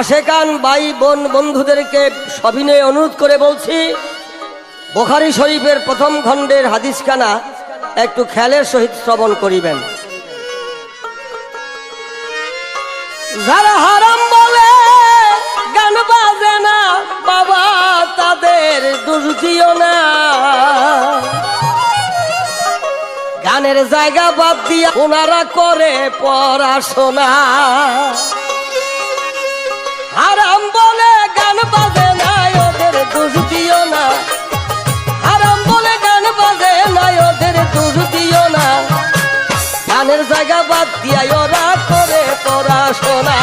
আশেকান ভাই বোন বন্ধুদেরকে সবিনয়ে অনুরোধ করে বলছি, বুখারী শরীফের প্রথম খণ্ডের হাদিসখানা একটু খেয়ালের সহিত শ্রবণ করিবেন। যারা হারাম বলে গান বাজে না বাবা, তাদের দোষ দিও না। গানের জায়গা বাদ দিয়া ওনারা করে পড়াশোনা। হারাম বলে গান বাজে না, ওদের দোষ দিও না। হারাম বলে গান বাজে না, ওদের দোষ দিও না। গানের জায়গা বাদ দিয়া ওরা করে পড়াশোনা।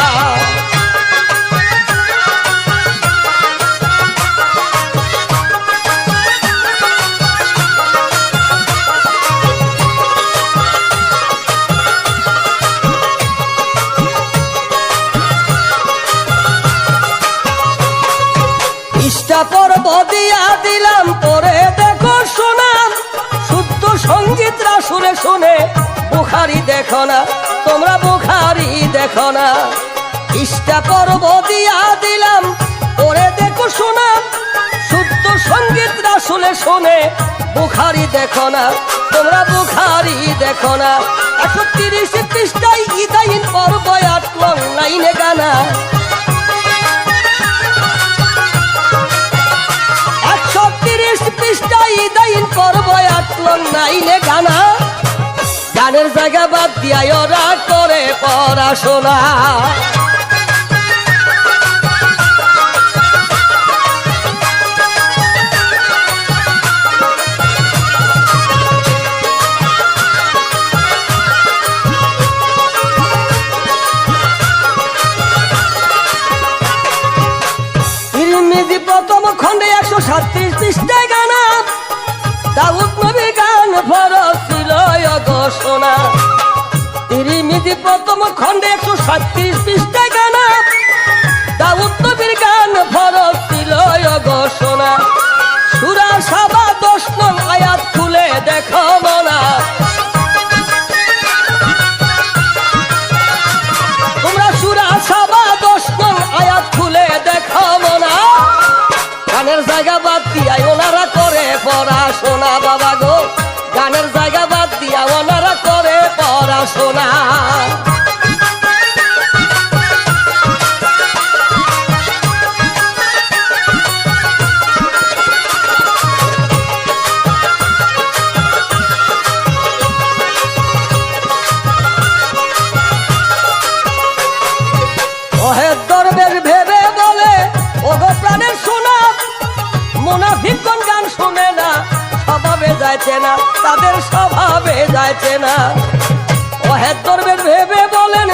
পর্ব দিয়া দিলাম পরে দেখো শোনাম, শুদ্ধ সঙ্গীতরা শুনে শুনে বুখারী দেখো না, তোমরা বুখারী দেখো না। ইষ্টা পর্ব দিয়া দিলাম পরে দেখো শোনাম, শুদ্ধ সঙ্গীতরা শুনে শুনে বুখারী দেখো না, তোমরা বুখারী দেখো না। 130 পৃষ্ঠায় ইদাইন পর্ব 8 নং লাইনে গানা। 130 পৃষ্ঠায় ইদাইন পর্ব 8 নং লাইনে গানা। গানের জায়গা বাদ দিয়া ওরা করে পড়াশোনা। তিরমিজি প্রথম খণ্ডে 137 পৃষ্ঠায় গানা। দাউদ নবীর গান ফরজ ছিল গো সোনা। তিরমিজি প্রথম খণ্ডে 137 পৃষ্ঠায় গানা। দাউদ নবীর গান ফরজ ছিল গো সোনা। সূরা সাবা 10 নং আয়াত খুলে দেখো মনা। তোমরা সূরা সাবা 10 নং আয়াত খুলে দেখো মনা। গানের জায়গা বাদ দিয়া ওনারা করে পড়াশোনা বাবা গো। গানের জায়গা বাদ দিয়া ওনারা করে পড়াশোনা। ওহেদ দরবেশ ভেবে বলে ওগো প্রাণের সোনা, মুনাফিকগণ গান শুনে না, স্বভাবে যাইছে না, তাদের স্বভাবে যাইছে না। ওহেদ দরবেশ ভেবে বলেন